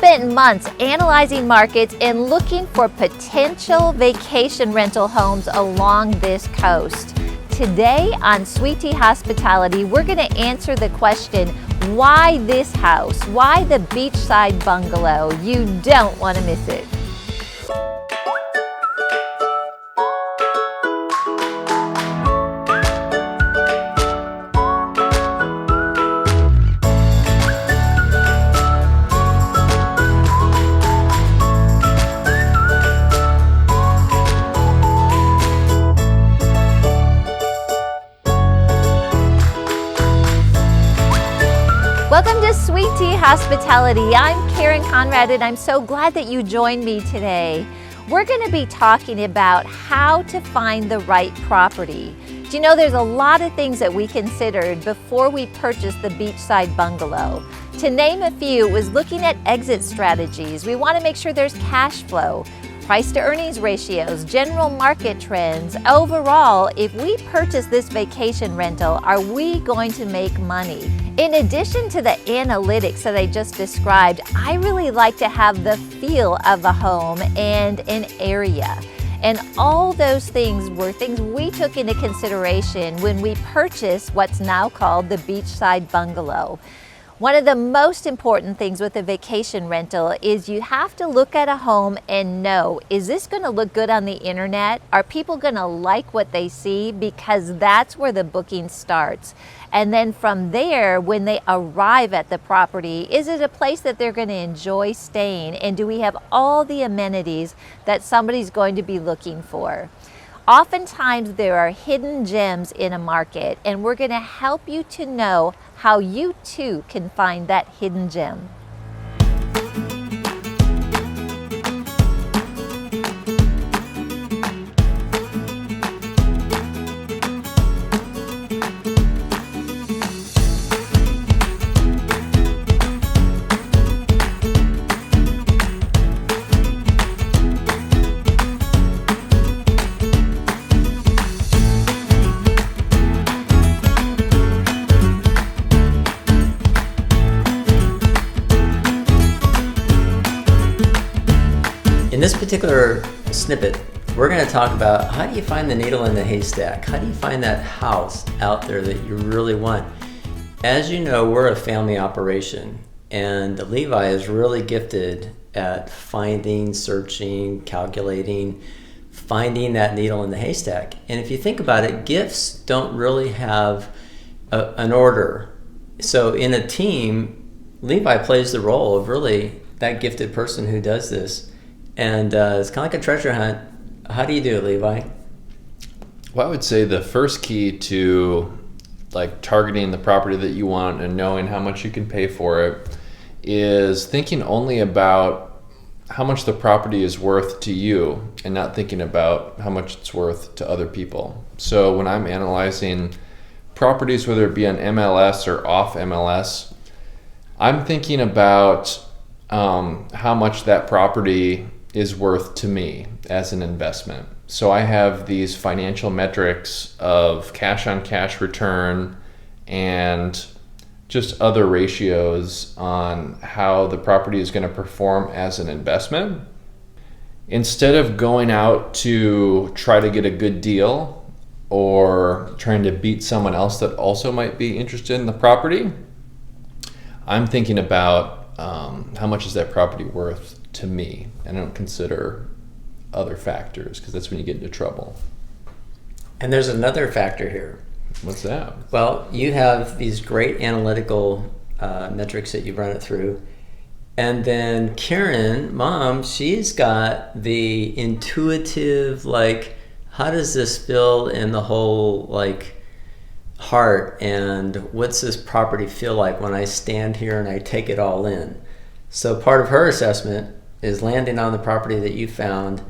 spent months analyzing markets and looking for potential vacation rental homes along this coast. Today on Sweet Tea Hospitality, we're going to answer the question, why this house? Why the beachside bungalow? You don't want to miss it. Welcome to Sweet Tea Hospitality. I'm Karen Conrad and I'm so glad that you joined me today. We're going to be talking about how to find the right property. Do you know there's a lot of things that we considered before we purchased the beachside bungalow? To name a few, it was looking at exit strategies. We want to make sure there's cash flow, price to earnings ratios, general market trends. Overall, if we purchase this vacation rental, are we going to make money? In addition to the analytics that I just described, I really like to have the feel of a home and an area. And all those things were things we took into consideration when we purchased what's now called the beachside bungalow. One of the most important things with a vacation rental is you have to look at a home and know, is this going to look good on the internet? Are people going to like what they see? Because that's where the booking starts. And then from there, when they arrive at the property, is it a place that they're going to enjoy staying? And do we have all the amenities that somebody's going to be looking for? Oftentimes there are hidden gems in a market, and we're going to help you to know how you too can find that hidden gem. In this particular snippet, we're going to talk about how do you find the needle in the haystack? How do you find that house out there that you really want? As you know, we're a family operation, and Levi is really gifted at finding, searching, calculating, finding that needle in the haystack. And if you think about it, gifts don't really have an order. So in a team, Levi plays the role of really that gifted person who does this. And it's kind of like a treasure hunt. How do you do it, Levi? Well, I would say the first key to like targeting the property that you want and knowing how much you can pay for it is thinking only about how much the property is worth to you and not thinking about how much it's worth to other people. So when I'm analyzing properties, whether it be on MLS or off MLS, I'm thinking about how much that property is worth to me as an investment. So I have these financial metrics of cash on cash return and just other ratios on how the property is going to perform as an investment. Instead of going out to try to get a good deal or trying to beat someone else that also might be interested in the property, I'm thinking about how much is that property worth to me, and I don't consider other factors because that's when you get into trouble. And there's another factor here. What's that? Well, you have these great analytical metrics that you run it through, and then Karen, mom, she's got the intuitive, like, how does this feel in the whole, like, heart, and what's this property feel like when I stand here and I take it all in? So part of her assessment is landing on the property that you found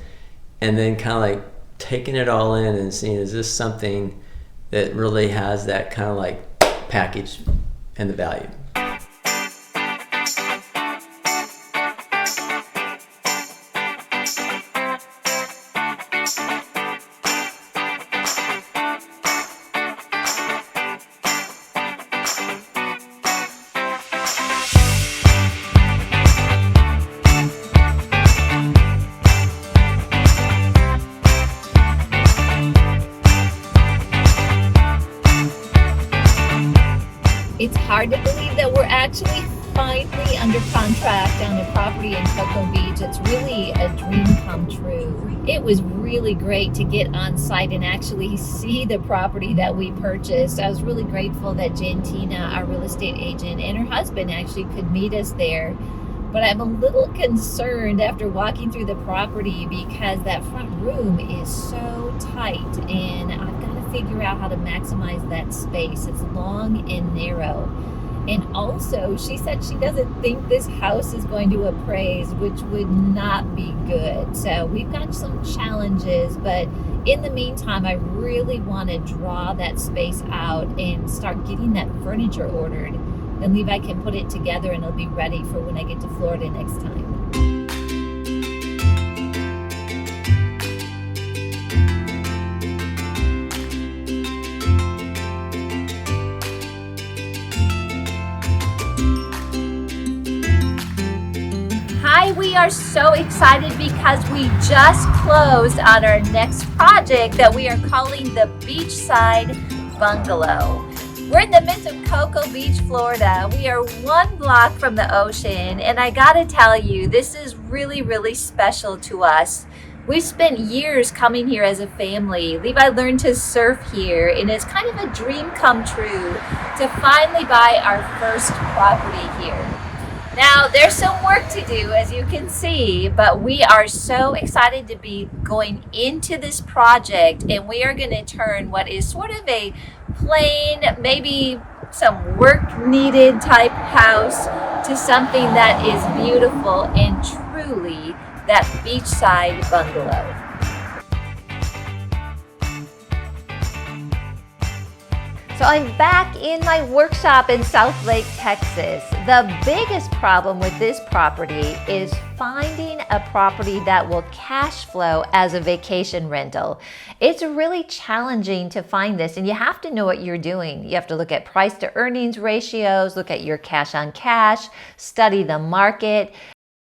and then kind of like taking it all in and seeing, is this something that really has that kind of like package and the value? It's hard to believe that we're actually finally under contract on a property in Cocoa Beach. It's really a dream come true. It was really great to get on site and actually see the property that we purchased. I was really grateful that Jantina, our real estate agent, and her husband actually could meet us there. But I'm a little concerned after walking through the property because that front room is so tight, and I've got to figure out how to maximize that space. It's long and narrow. And also, she said she doesn't think this house is going to appraise, which would not be good. So we've got some challenges, but in the meantime, I really want to draw that space out and start getting that furniture ordered. Then Levi can put it together and it'll be ready for when I get to Florida next time. Hi, we are so excited because we just closed on our next project that we are calling the Beachside Bungalow. We're in the midst of Cocoa Beach, Florida. We are 1 block from the ocean, and I gotta tell you, this is really, really special to us. We spent years coming here as a family. Levi learned to surf here, and it's kind of a dream come true to finally buy our first property here. Now, there's some work to do, as you can see, but we are so excited to be going into this project, and we are going to turn what is sort of a plain, maybe some work needed type house to something that is beautiful and truly that beachside bungalow. So I'm back in my workshop in South Lake, Texas. The biggest problem with this property is finding a property that will cash flow as a vacation rental. It's really challenging to find this, and you have to know what you're doing. You have to look at price to earnings ratios, look at your cash on cash, study the market.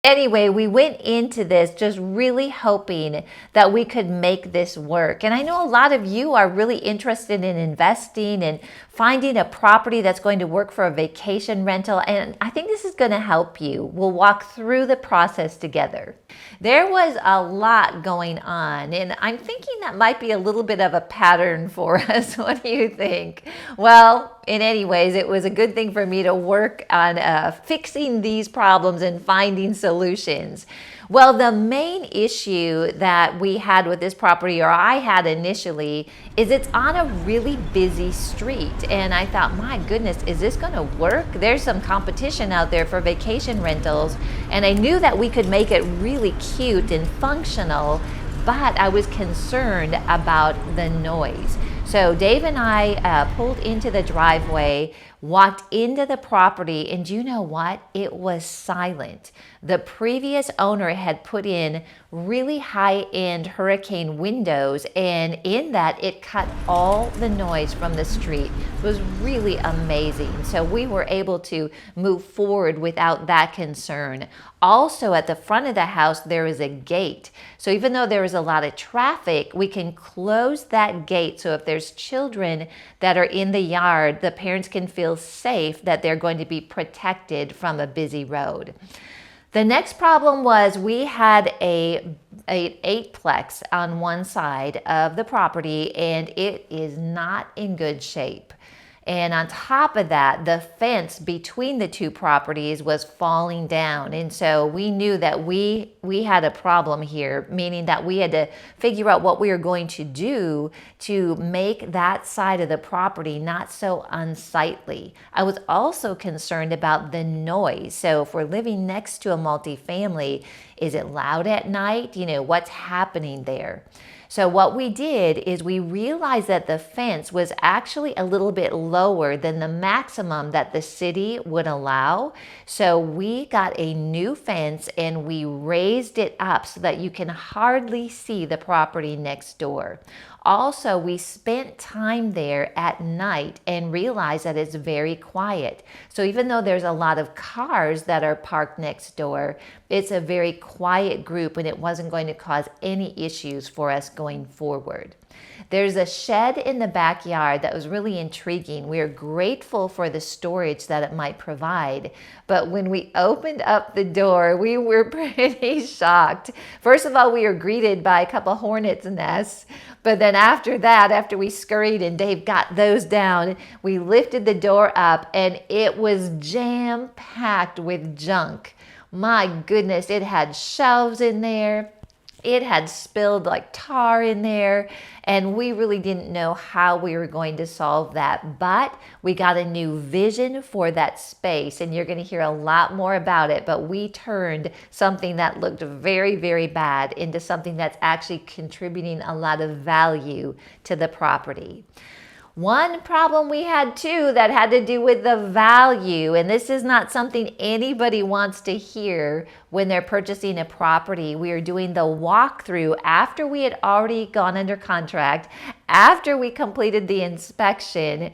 Anyway, we went into this just really hoping that we could make this work. And I know a lot of you are really interested in investing and finding a property that's going to work for a vacation rental. And I think this is going to help you. We'll walk through the process together. There was a lot going on, and I'm thinking that might be a little bit of a pattern for us. What do you think? Well, in any ways, it was a good thing for me to work on fixing these problems and finding solutions. Well, the main issue that we had with this property, or I had initially, is it's on a really busy street. And I thought, my goodness, is this going to work? There's some competition out there for vacation rentals. And I knew that we could make it really cute and functional, but I was concerned about the noise. So Dave and I pulled into the driveway, walked into the property, and you know what? It was silent. The previous owner had put in really high-end hurricane windows, and in that it cut all the noise from the street. It was really amazing. So we were able to move forward without that concern. Also, at the front of the house, there is a gate. So even though there is a lot of traffic, we can close that gate. So if there's children that are in the yard, the parents can feel safe that they're going to be protected from a busy road. The next problem was we had an eightplex on one side of the property, and it is not in good shape. And on top of that, the fence between the two properties was falling down. And so we knew that we had a problem here, meaning that we had to figure out what we were going to do to make that side of the property not so unsightly. I was also concerned about the noise. So if we're living next to a multifamily, is it loud at night? You know, what's happening there? So what we did is we realized that the fence was actually a little bit lower than the maximum that the city would allow. So we got a new fence and we raised it up so that you can hardly see the property next door. Also, we spent time there at night and realized that it's very quiet. So even though there's a lot of cars that are parked next door, it's a very quiet group and it wasn't going to cause any issues for us going forward. There's a shed in the backyard that was really intriguing. We are grateful for the storage that it might provide, but when we opened up the door, we were pretty shocked. First of all, we were greeted by a couple hornets' nests, but then after that, after we scurried and Dave got those down, we lifted the door up and it was jam-packed with junk. My goodness, it had shelves in there. It had spilled like tar in there, and we really didn't know how we were going to solve that. But we got a new vision for that space, and you're going to hear a lot more about it. But we turned something that looked very, very bad into something that's actually contributing a lot of value to the property. One problem we had too that had to do with the value, and this is not something anybody wants to hear when they're purchasing a property. We are doing the walkthrough after we had already gone under contract, after we completed the inspection,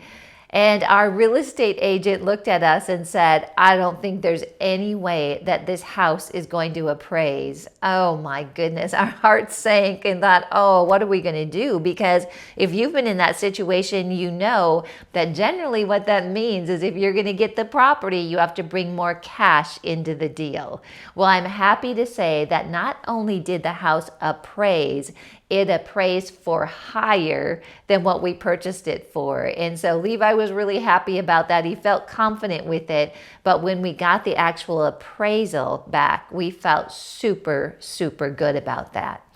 and our real estate agent looked at us and said, I don't think there's any way that this house is going to appraise. Oh my goodness, our hearts sank and thought, oh, what are we going to do? Because if you've been in that situation, you know that generally what that means is if you're going to get the property, you have to bring more cash into the deal. Well, I'm happy to say that not only did the house appraise, it appraised for higher than what we purchased it for. And so Levi was really happy about that. He felt confident with it. But when we got the actual appraisal back, we felt super, super good about that.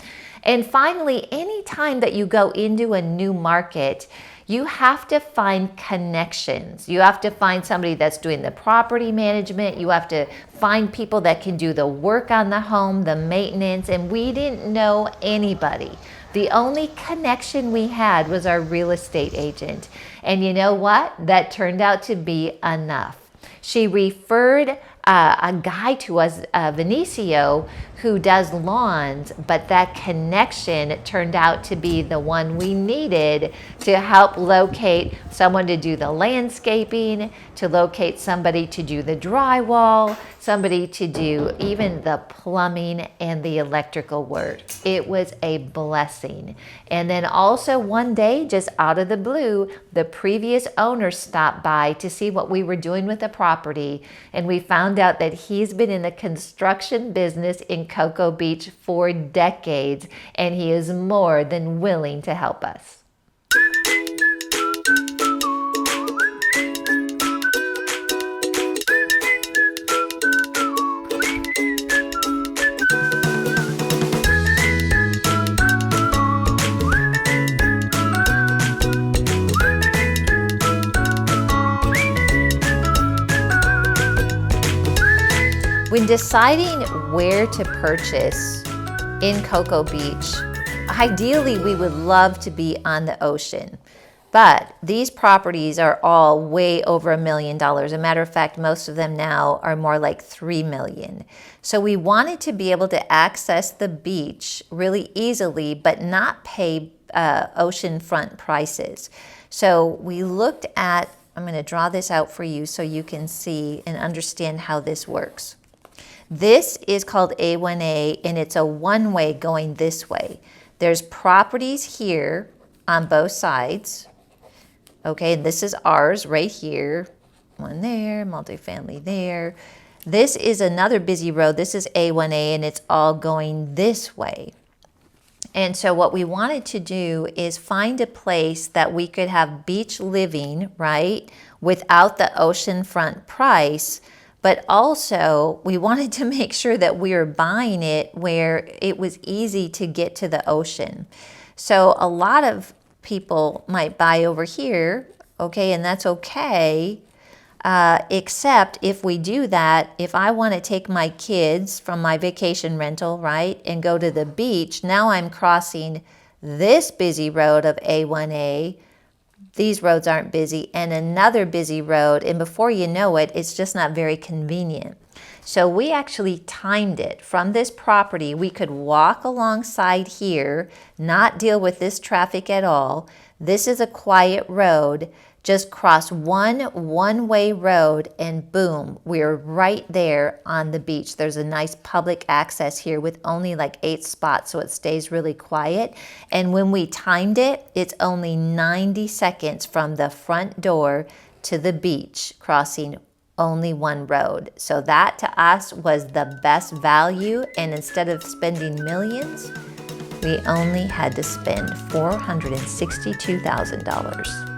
And finally, anytime that you go into a new market, you have to find connections. You have to find somebody that's doing the property management. You have to find people that can do the work on the home, the maintenance, and we didn't know anybody. The only connection we had was our real estate agent. And you know what? That turned out to be enough. She referred a guy to us, Vinicio, who does lawns, but that connection turned out to be the one we needed to help locate someone to do the landscaping, to locate somebody to do the drywall, somebody to do even the plumbing and the electrical work. It was a blessing. And then also one day, just out of the blue, the previous owner stopped by to see what we were doing with the property, and we found out that he's been in the construction business in Cocoa Beach for decades, and he is more than willing to help us. When deciding where to purchase in Cocoa Beach, ideally we would love to be on the ocean, but these properties are all way over $1 million. As a matter of fact, most of them now are more like $3 million. So we wanted to be able to access the beach really easily, but not pay oceanfront prices. So we looked at, I'm going to draw this out for you so you can see and understand how this works. This is called A1A, and it's a one-way going this way. There's properties here on both sides. Okay, and this is ours right here. One there, multifamily there. This is another busy road. This is A1A, and it's all going this way. And so what we wanted to do is find a place that we could have beach living, right, without the oceanfront price. But also, we wanted to make sure that we were buying it where it was easy to get to the ocean. So a lot of people might buy over here, okay, and that's okay, except if we do that, if I want to take my kids from my vacation rental, right, and go to the beach, now I'm crossing this busy road of A1A. These roads aren't busy, and another busy road, and before you know it, it's just not very convenient. So we actually timed it from this property. We could walk alongside here, not deal with this traffic at all. This is a quiet road. Just cross one-way road and boom, we're right there on the beach. There's a nice public access here with only like 8 spots, so it stays really quiet. And when we timed it, it's only 90 seconds from the front door to the beach, crossing only one road. So that to us was the best value, and instead of spending millions, we only had to spend $462,000.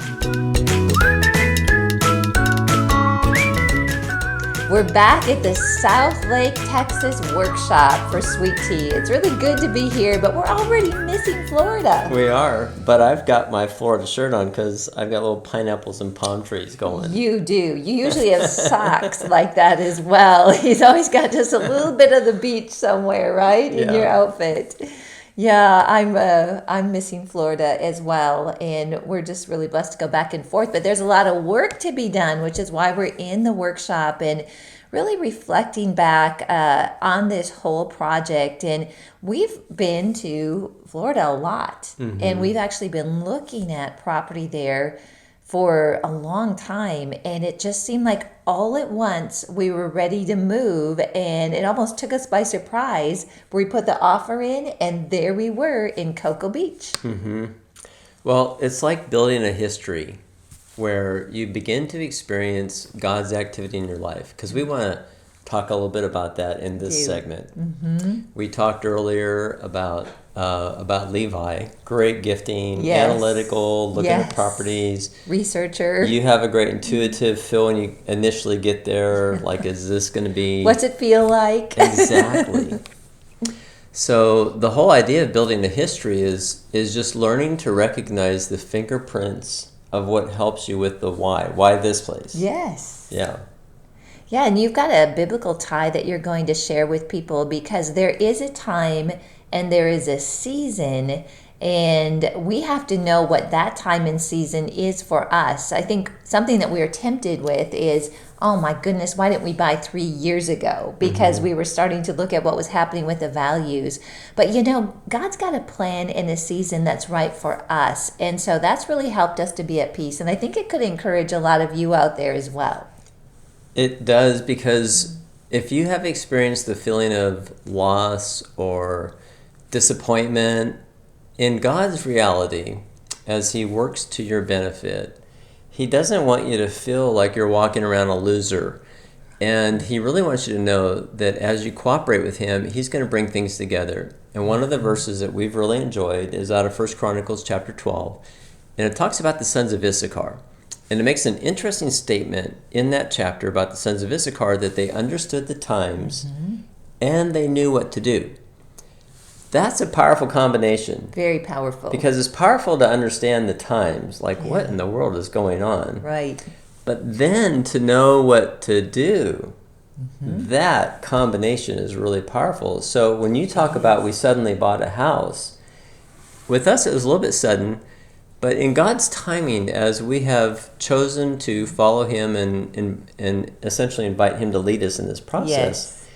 We're back at the South Lake, Texas workshop for Sweet Tea. It's really good to be here, but we're already missing Florida. We are, but I've got my Florida shirt on because I've got little pineapples and palm trees going. You do. You usually have socks like that as well. He's always got just a little bit of the beach somewhere, right, in your outfit. Yeah, I'm missing Florida as well, and we're just really blessed to go back and forth. But there's a lot of work to be done, which is why we're in the workshop and really reflecting back on this whole project. And we've been to Florida a lot, and we've actually been looking at property there for a long time, and it just seemed like all at once we were ready to move, and it almost took us by surprise. We put the offer in, and there we were in Cocoa Beach. Well, it's like building a history where you begin to experience God's activity in your life, because we want to talk a little bit about that in this segment. We talked earlier about Levi, great gifting, analytical, looking at properties. Researcher. You have a great intuitive feel when you initially get there, like, is this going to be... What's it feel like? Exactly. So the whole idea of building a history is just learning to recognize the fingerprints of what helps you with the why. Why this place? Yes. Yeah. Yeah, and you've got a biblical tie that you're going to share with people, because there is a time and there is a season, and we have to know what that time and season is for us. I think something that we're tempted with is, oh my goodness, why didn't we buy 3 years ago? Because we were starting to look at what was happening with the values. But you know, God's got a plan in a season that's right for us. And so that's really helped us to be at peace. And I think it could encourage a lot of you out there as well. It does, because if you have experienced the feeling of loss or disappointment, in God's reality, as He works to your benefit, He doesn't want you to feel like you're walking around a loser. And He really wants you to know that as you cooperate with Him, He's going to bring things together. And one of the verses that we've really enjoyed is out of 1 Chronicles chapter 12. And it talks about the sons of Issachar. And it makes an interesting statement in that chapter about the sons of Issachar, that they understood the times and they knew what to do. That's a powerful combination. Very powerful. Because it's powerful to understand the times, like what in the world is going on. Right. But then to know what to do, that combination is really powerful. So when you talk about we suddenly bought a house, with us it was a little bit sudden, but in God's timing, as we have chosen to follow Him and essentially invite Him to lead us in this process,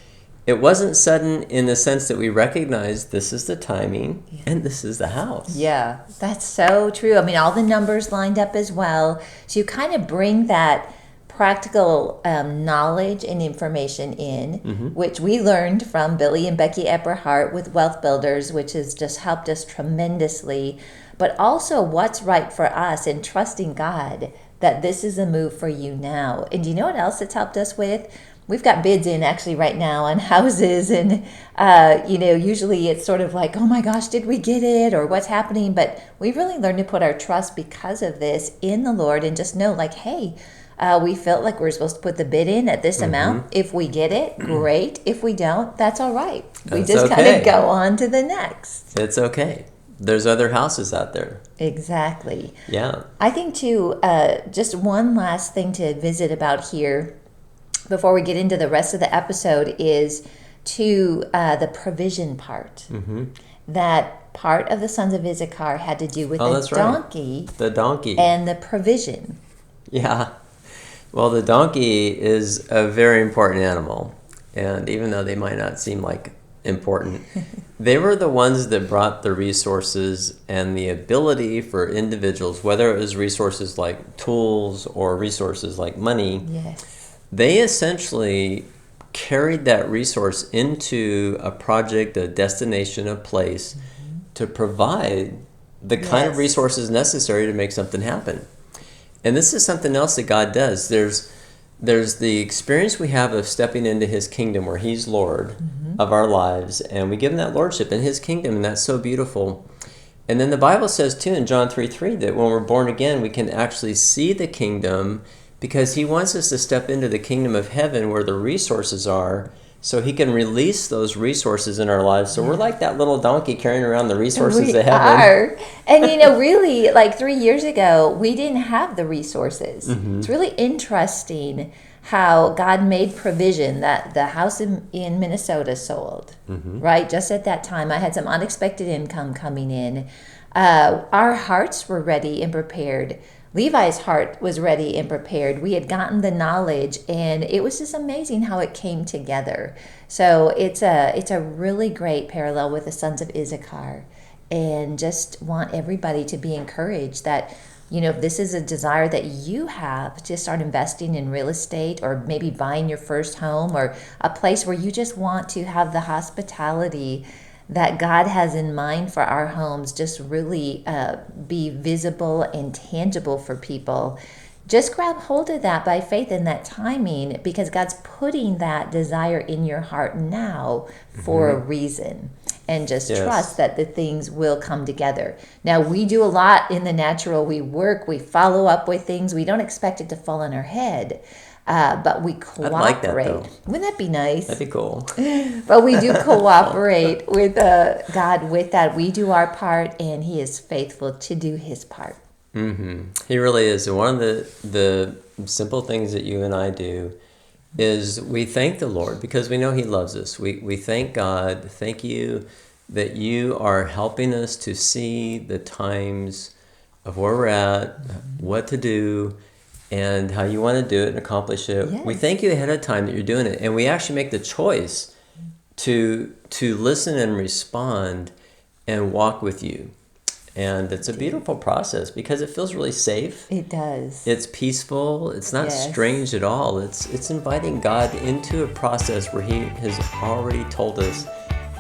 it wasn't sudden in the sense that we recognized this is the timing and this is the house. Yeah, that's so true. I mean, all the numbers lined up as well. So you kind of bring that practical knowledge and information in, which we learned from Billy and Becky Epperhart with Wealth Builders, which has just helped us tremendously. But also what's right for us, and trusting God that this is a move for you now. And do you know what else it's helped us with? We've got bids in actually right now on houses, and usually it's sort of like, oh my gosh, did we get it, or what's happening? But we really learned to put our trust because of this in the Lord, and just know like, hey, we felt like we're supposed to put the bid in at this amount. If we get it, great. If we don't, that's all right. We just kind of go on to the next. It's okay. There's other houses out there. Exactly. Yeah. I think too, just one last thing to visit about here before we get into the rest of the episode is to the provision part. That part of the sons of Issachar had to do with donkey. The donkey. And the provision. Yeah. Well, the donkey is a very important animal. And even though they might not seem like important, they were the ones that brought the resources and the ability for individuals, whether it was resources like tools or resources like money. Yes. They essentially carried that resource into a project, a destination, a place to provide the kind of resources necessary to make something happen. And this is something else that God does. There's the experience we have of stepping into his kingdom where he's Lord of our lives, and we give him that lordship in his kingdom, and that's so beautiful. And then the Bible says too in John 3:3 that when we're born again, we can actually see the kingdom, because he wants us to step into the kingdom of heaven where the resources are, so he can release those resources in our lives. So we're like that little donkey carrying around the resources of heaven. Are. And really, like 3 years ago, we didn't have the resources. It's really interesting how God made provision that the house in Minnesota sold, right? Just at that time, I had some unexpected income coming in. Our hearts were ready and prepared. Levi's heart was ready and prepared. We had gotten the knowledge, and it was just amazing how it came together. So it's a really great parallel with the sons of Issachar, and just want everybody to be encouraged that, if this is a desire that you have to start investing in real estate, or maybe buying your first home, or a place where you just want to have the hospitality that God has in mind for our homes just really be visible and tangible for people. Just grab hold of that by faith in that timing, because God's putting that desire in your heart now for a reason. And just trust that the things will come together. Now, we do a lot in the natural. We work, we follow up with things. We don't expect it to fall on our head. But we cooperate. I'd like that, though. Wouldn't that be nice? That'd be cool. But we do cooperate with God with that. We do our part, and he is faithful to do his part. He really is. And one of the simple things that you and I do is we thank the Lord because we know he loves us. We thank God. Thank you that you are helping us to see the times of where we're at, what to do, and how you want to do it and accomplish it. Yes. We thank you ahead of time that you're doing it. And we actually make the choice to listen and respond and walk with you. And it's a beautiful process because it feels really safe. It does. It's peaceful. It's not strange at all. It's inviting God into a process where he has already told us,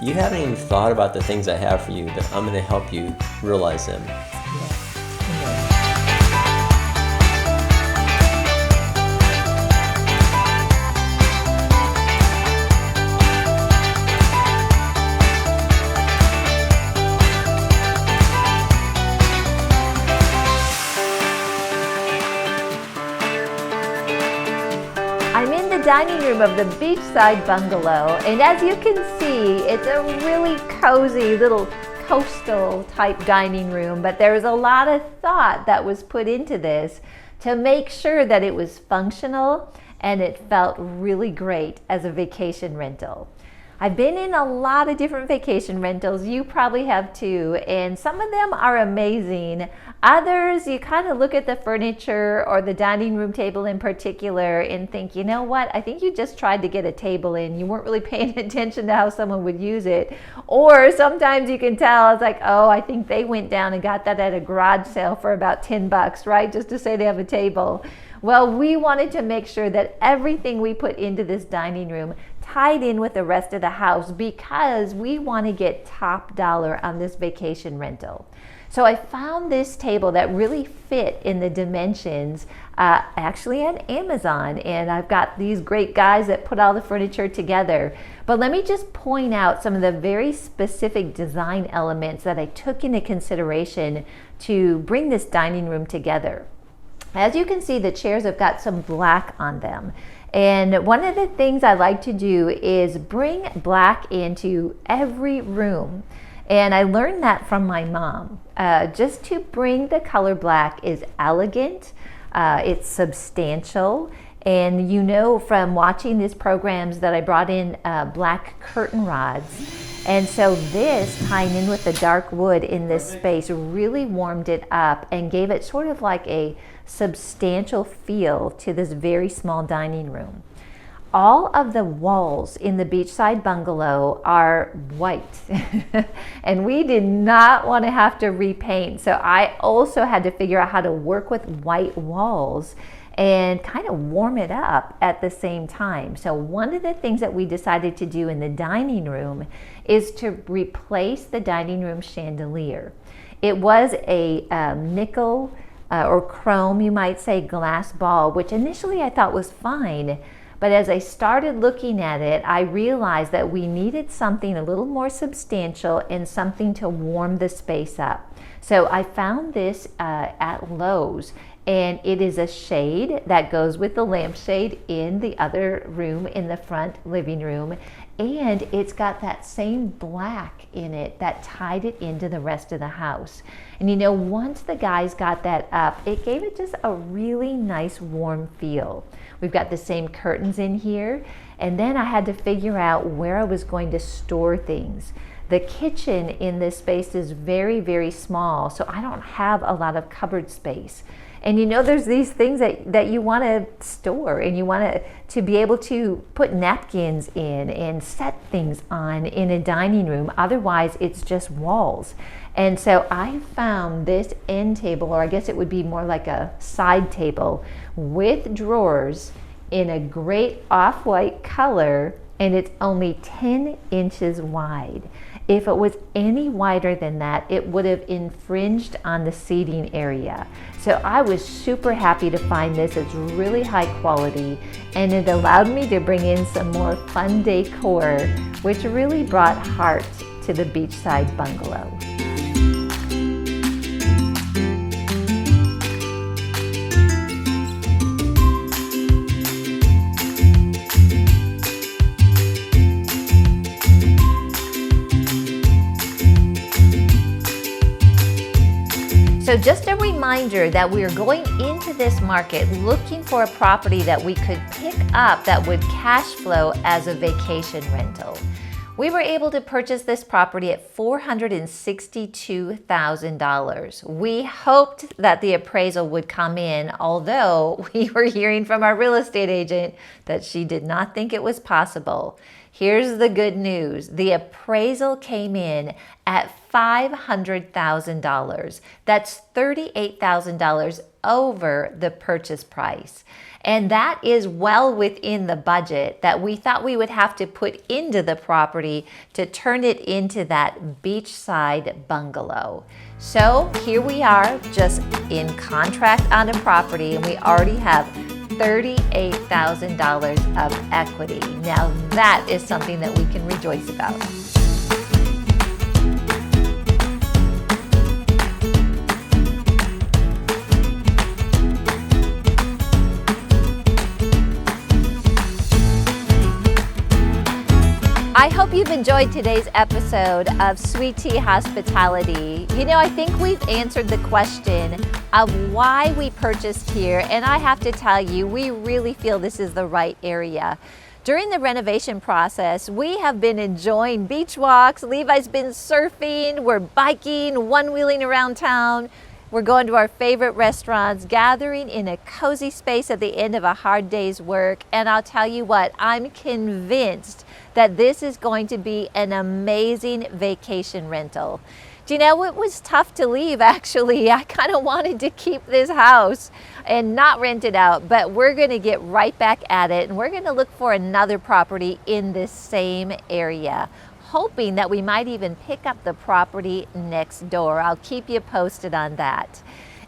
you haven't even thought about the things I have for you, but I'm going to help you realize them. I'm in the dining room of the beachside bungalow, and as you can see, it's a really cozy little coastal type dining room, but there was a lot of thought that was put into this to make sure that it was functional and it felt really great as a vacation rental. I've been in a lot of different vacation rentals. You probably have too, and some of them are amazing. Others, you kind of look at the furniture or the dining room table in particular and think, you know what, I think you just tried to get a table in. You weren't really paying attention to how someone would use it. Or sometimes you can tell, it's like, oh, I think they went down and got that at a garage sale for about $10, right? Just to say they have a table. Well, we wanted to make sure that everything we put into this dining room tied in with the rest of the house because we want to get top dollar on this vacation rental. So I found this table that really fit in the dimensions actually on Amazon, and I've got these great guys that put all the furniture together. But let me just point out some of the very specific design elements that I took into consideration to bring this dining room together. As you can see, the chairs have got some black on them. And one of the things I like to do is bring black into every room. And I learned that from my mom. Just to bring the color black is elegant, it's substantial, and you know from watching these programs that I brought in black curtain rods. And so this, tying in with the dark wood in this space, really warmed it up and gave it sort of like a substantial feel to this very small dining room. All of the walls in the beachside bungalow are white and we did not want to have to repaint. So I also had to figure out how to work with white walls and kind of warm it up at the same time. So one of the things that we decided to do in the dining room is to replace the dining room chandelier. It was a nickel or chrome, you might say, glass ball, which initially I thought was fine. But as I started looking at it, I realized that we needed something a little more substantial and something to warm the space up. So I found this at Lowe's, and it is a shade that goes with the lampshade in the other room, in the front living room. And it's got that same black in it that tied it into the rest of the house. And you know, once the guys got that up, it gave it just a really nice warm feel. We've got the same curtains in here. And then I had to figure out where I was going to store things. The kitchen in this space is very, very small, so I don't have a lot of cupboard space. And you know, there's these things that you want to store, and you want to be able to put napkins in and set things on in a dining room. Otherwise, it's just walls. And so I found this end table, or I guess it would be more like a side table, with drawers in a great off-white color, and it's only 10 inches wide. If it was any wider than that, it would have infringed on the seating area. So I was super happy to find this. It's really high quality, and it allowed me to bring in some more fun decor, which really brought heart to the beachside bungalow. So just a reminder that we are going into this market looking for a property that we could pick up that would cash flow as a vacation rental. We were able to purchase this property at $462,000. We hoped that the appraisal would come in, although we were hearing from our real estate agent that she did not think it was possible. Here's the good news. The appraisal came in at $500,000. That's $38,000 over the purchase price. And that is well within the budget that we thought we would have to put into the property to turn it into that beachside bungalow. So here we are, just in contract on a property, and we already have $38,000 of equity. Now that is something that we can rejoice about. I hope you've enjoyed today's episode of Sweet Tea Hospitality. You know, I think we've answered the question of why we purchased here, and I have to tell you, we really feel this is the right area. During the renovation process, we have been enjoying beach walks. Levi's been surfing, we're biking, one-wheeling around town. We're going to our favorite restaurants, gathering in a cozy space at the end of a hard day's work. And I'll tell you what, I'm convinced that this is going to be an amazing vacation rental. Do you know, it was tough to leave, actually. I kind of wanted to keep this house and not rent it out, but we're going to get right back at it, and we're going to look for another property in this same area, hoping that we might even pick up the property next door. I'll keep you posted on that.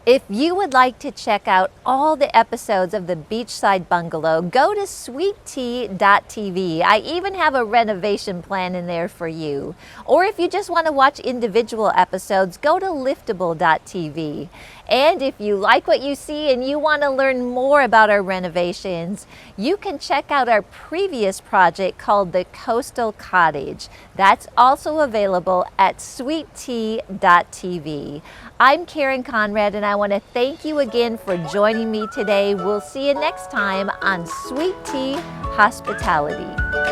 If you would like to check out all the episodes of the Beachside Bungalow, go to sweettea.tv. I even have a renovation plan in there for you. Or if you just want to watch individual episodes, go to liftable.tv. And if you like what you see and you want to learn more about our renovations, you can check out our previous project called the Coastal Cottage. That's also available at sweettea.tv. I'm Karen Conrad, and I want to thank you again for joining me today. We'll see you next time on Sweet Tea Hospitality.